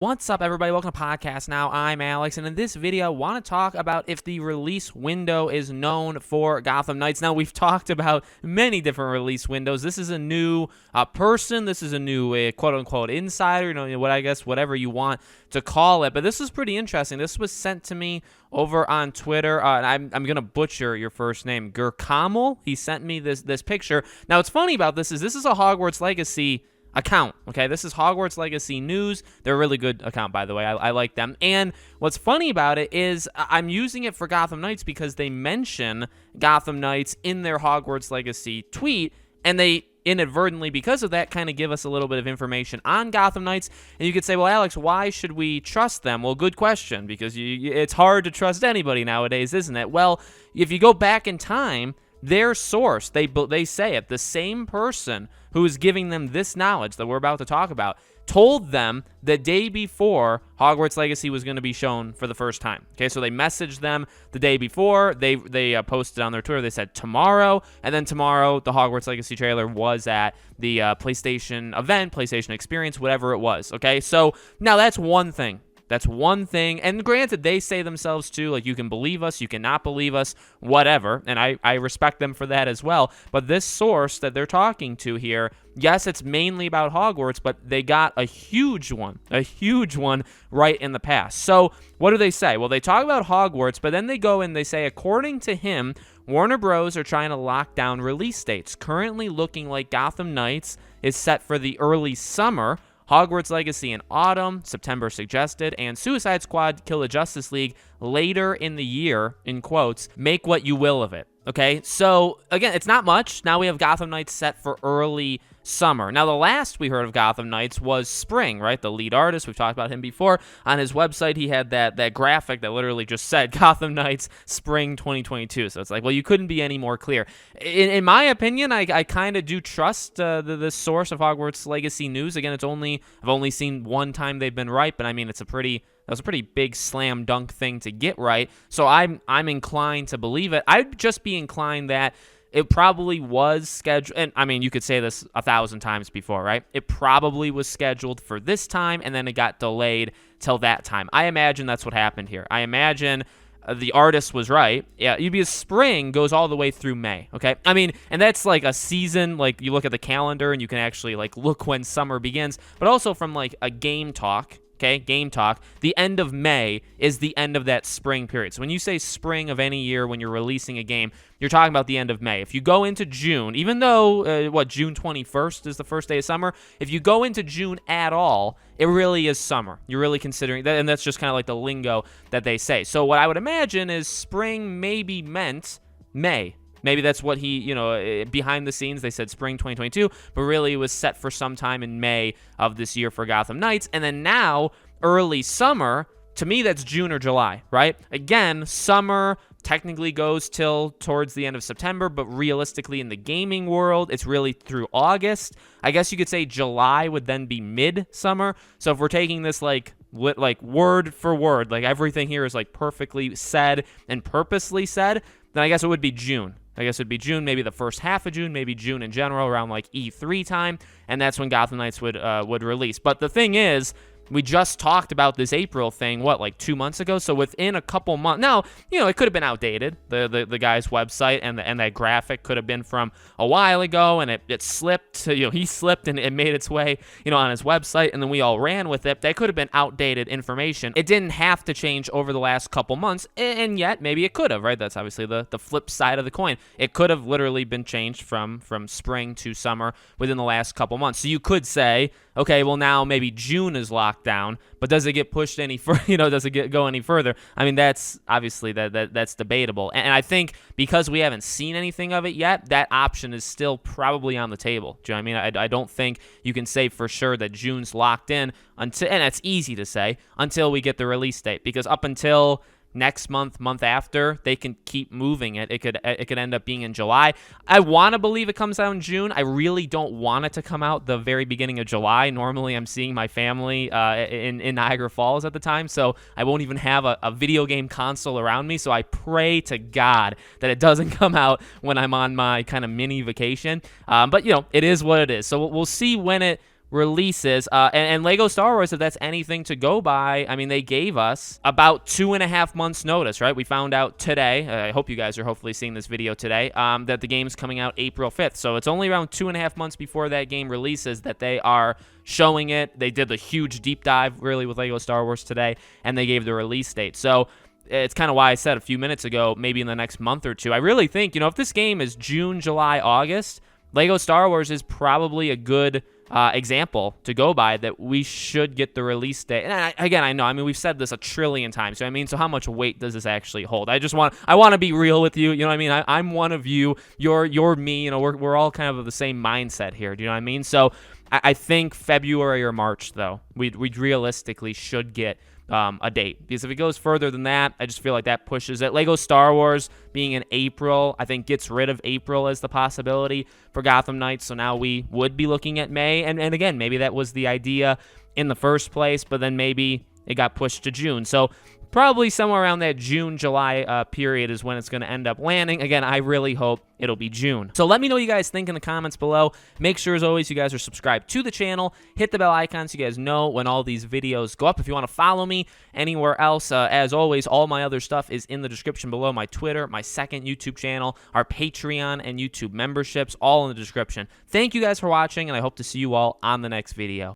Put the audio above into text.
What's up, everybody? Welcome to Podcast Now. I'm Alex, and in this video, I want to talk about if the release window is known for Gotham Knights. Now, we've talked about many different release windows. This is a new person. This is a new quote-unquote insider, whatever you want to call it. But this is pretty interesting. This was sent to me over on Twitter, and I'm going to butcher your first name, Gurkamel. He sent me this picture. Now, what's funny about this is a Hogwarts Legacy account. Okay, this is Hogwarts Legacy News. They're a really good account, by the way. I like them. And what's funny about it is I'm using it for Gotham Knights because they mention Gotham Knights in their Hogwarts Legacy tweet, and they inadvertently, because of that, kind of give us a little bit of information on Gotham Knights. And you could say, well, Alex, why should we trust them? Well, good question, because it's hard to trust anybody nowadays, isn't it? Well, if you go back in time, their source, they say it, the same person who is giving them this knowledge that we're about to talk about, told them the day before Hogwarts Legacy was going to be shown for the first time. Okay, so they messaged them the day before. They posted on their Twitter. They said tomorrow, and then tomorrow the Hogwarts Legacy trailer was at the PlayStation event, PlayStation Experience, whatever it was. Okay, so now that's one thing. That's one thing. And granted, they say themselves too, like, you can believe us, you cannot believe us, whatever. And I respect them for that as well. But this source that they're talking to here, yes, it's mainly about Hogwarts, but they got a huge one right in the past. So what do they say? Well, they talk about Hogwarts, but then they go and they say, according to him, Warner Bros. Are trying to lock down release dates. Currently looking like Gotham Knights is set for the early summer, Hogwarts Legacy in autumn, September suggested, and Suicide Squad Kill the Justice League later in the year, in quotes. Make what you will of it. Okay, so again, it's not much. Now we have Gotham Knights set for early summer. Now, the last we heard of Gotham Knights was spring, right? The lead artist, we've talked about him before. On his website, he had that graphic that literally just said Gotham Knights Spring 2022. So it's like, well, you couldn't be any more clear. In my opinion, I kind of do trust the source of Hogwarts Legacy News. Again, I've only seen one time they've been right, but I mean, that was a pretty big slam dunk thing to get right. So I'm inclined to believe it. I'd just be inclined that it probably was scheduled, and I mean, you could say this 1,000 times before, right? It probably was scheduled for this time, and then it got delayed till that time. I imagine that's what happened here. I imagine the artist was right. Yeah, because spring goes all the way through May, okay? I mean, and that's like a season, like you look at the calendar and you can actually like look when summer begins, but also from like a Game Talk. Okay, Game Talk, the end of May is the end of that spring period. So when you say spring of any year when you're releasing a game, you're talking about the end of May. If you go into June, even though, June 21st is the first day of summer, if you go into June at all, it really is summer. You're really considering that, and that's just kind of like the lingo that they say. So what I would imagine is spring maybe meant May. Maybe that's what he, behind the scenes, they said spring 2022, but really it was set for sometime in May of this year for Gotham Knights. And then now, early summer, to me, that's June or July, right? Again, summer technically goes till towards the end of September, but realistically in the gaming world, it's really through August. I guess you could say July would then be mid-summer. So if we're taking this like word for word, like everything here is like perfectly said and purposely said, then I guess it would be June. I guess it would be June, maybe the first half of June, maybe June in general, around like E3 time, and that's when Gotham Knights would release. But the thing is, we just talked about this April thing, like 2 months ago? So within a couple months, now, it could have been outdated, the guy's website, and that graphic could have been from a while ago, and it slipped, he slipped, and it made its way, on his website, and then we all ran with it. That could have been outdated information. It didn't have to change over the last couple months, and yet, maybe it could have, right? That's obviously the flip side of the coin. It could have literally been changed from spring to summer within the last couple months. So you could say, okay, well, now maybe June is locked down, but does it get pushed any further? Does it go any further? I mean, that's obviously that's debatable. And I think because we haven't seen anything of it yet, that option is still probably on the table. Do you know what I mean? I don't think you can say for sure that June's locked in until, and that's easy to say, until we get the release date, because up until next month after, they can keep moving it. It could end up being in July. I want to believe it comes out in June. I really don't want it to come out the very beginning of July. Normally, I'm seeing my family in Niagara Falls at the time, so I won't even have a video game console around me. So I pray to God that it doesn't come out when I'm on my kind of mini vacation. But it is what it is. So we'll see when it releases. And Lego Star Wars, if that's anything to go by, I mean, they gave us about 2.5 months notice, right? We found out today, I hope you guys are hopefully seeing this video today, that the game's coming out April 5th. So it's only around 2.5 months before that game releases that they are showing it. They did the huge deep dive, really, with Lego Star Wars today, and they gave the release date. So it's kind of why I said a few minutes ago, maybe in the next month or two. I really think, if this game is June, July, August, Lego Star Wars is probably a good example to go by that we should get the release date. And I know, we've said this a trillion times. So how much weight does this actually hold? I want to be real with you. You know what I mean? I'm one of you. You're me. We're all kind of the same mindset here. Do you know what I mean? So I think February or March, though, we realistically should get a date, because if it goes further than that, I just feel like that pushes it. Lego Star Wars being in April, I think gets rid of April as the possibility for Gotham Knights, so now we would be looking at May, and again, maybe that was the idea in the first place, but then maybe it got pushed to June. So probably somewhere around that June, July period is when it's going to end up landing. Again, I really hope it'll be June. So let me know what you guys think in the comments below. Make sure, as always, you guys are subscribed to the channel. Hit the bell icon so you guys know when all these videos go up. If you want to follow me anywhere else, as always, all my other stuff is in the description below. My Twitter, my second YouTube channel, our Patreon and YouTube memberships, all in the description. Thank you guys for watching, and I hope to see you all on the next video.